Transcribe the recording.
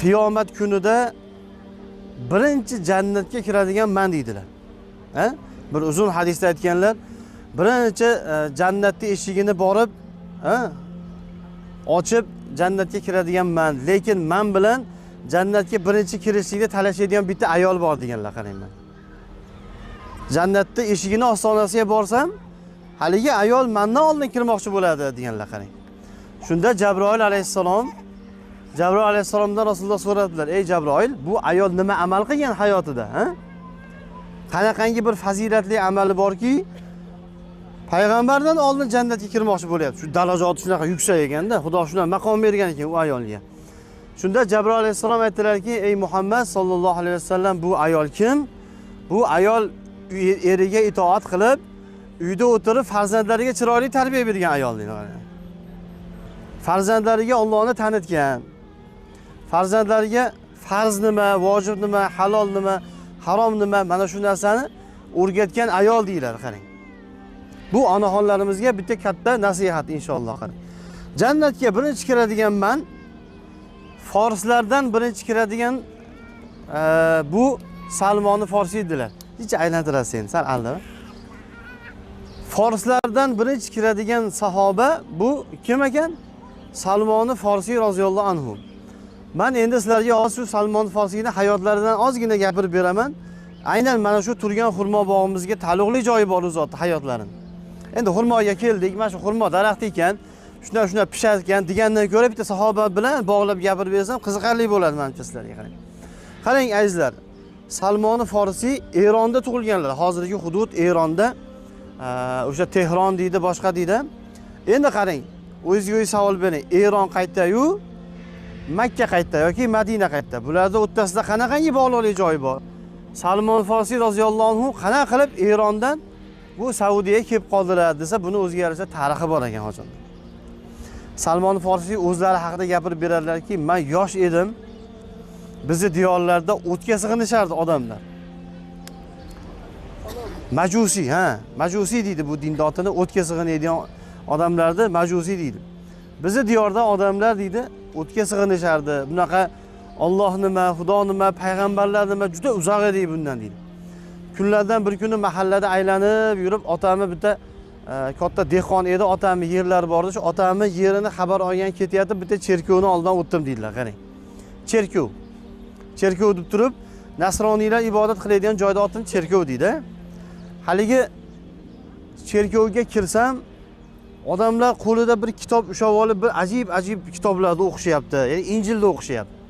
qiyomat kunida birinchi jannatga kiradigan men deydilar. Ha? Bir uzun hadisda aytganlar, birinchi jannatning eshigini borib, ha? Ochib jannatga kiradigan men, lekin men bilan jannatga birinchi kirishlikni talashadigan bitta ayol bor deganlar, qarayman. Jannatning eshigini ostonasiga borsam, haligi ayol mendan oldin kirmoqchi bo'ladi deganlar, qarang. Shunda Jabroil alayhissalomdan Rasululloh so'radilar: "Ey Jabroil, bu ayol nima amal qilgan hayotida, ha? Qanaqangi bir fazilatli amali borki, payg'ambardan oldin jannatga kirmoqchi bo'lyapti. Shu darajati shunaqa yuksak ekanda, Xudo shunday maqom bergan ekan u ayolga." Shunda Jabroil alayhissalom aytdilarki: "Ey Muhammad sallallohu alayhi vasallam, bu ayol kim? Bu ayol eriga itoat qilib, uyda o'tirib farzandlariga chiroyli tarbiya bergan ayol" deydilar. Farzandlariga Allohni tanitgan. Farzandlariga farz nima, vojib nima, halol nima, harom nima, mana shu narsani o'rgatgan ayol deydilar, qarang. Bu onaxonlarimizga bitta katta nasihat inshaalloh, qarang. Jannatga birinchi kiradigan men, forslardan birinchi kiradigan bu Salmon Forsiy edilar. Hech aylantirasiz endi, sal aldimi? Forslardan birinchi kiradigan sahoba bu kim ekan? Salmon Forsiy roziyallohu anhu. Men endi sizlarga hozir Salmon Forsiyning hayotlaridan ozgina gapirib beraman. Aynan mana shu turgan xurmo bog'imizga taalluqli joyi bor zot hayotlarining. Endi xurmoga keldik, mana shu xurmo daraxti ekan, shuna pishar ekan degandan ko'ra bitta sahoba bilan bog'lab gapirib bersam qiziqarli bo'ladi menimcha sizlarga, qarang. Qarang azizlar, Salmon Forsiy Eronda tug'ilganlar. Hozirgi hudud Eronda, o'sha Tehron deydi, boshqa deydi. Endi qarang, o'zingizga savol bering. Eron qayerda-yu? Makka qayerda yoki Madina qayerda? Bularda o'rtasida qanaqangi bog'liqlik joyi bor? Salmon Forsiy roziyallohu anhu qanaqa qilib Erondan bu Saudiyaga kelib qoldilar desa, buni o'ziga yarasha tarixi bor ekan hozir. Salmon Forsiy o'zlari haqida gapirib beradilarki, "Men yosh edim. Bizni diyorlarda o'tga sig'inishardi odamlar. Majusi, Majusi deydi bu dindotini, o'tga sig'inadigan odamlarni Majusi deydi. Bizni diyorda odamlar deydi, o'tga sig'inishardi. Bunaqa Alloh nima, Xudo nima, payg'ambarlar nima juda uzoq edi bundan deydi. Kunlardan bir kuni mahallada aylanib yurib, otamni bitta katta dehqon edi, otamni yerlari bor edi. Shu otamni yerini xabar olgan ketyapti, bitta cherkovni oldidan o'tdim deydilar, qarang. Cherkov deb turib, nasroniylar ibodat qiladigan joyda otini cherkov deydi. Haligi cherkovga kirsam, odamlar qo'lida bir kitob ushlab olib, bir ajib kitoblarni o'qishyapti. Ya'ni Injilni o'qishyapti.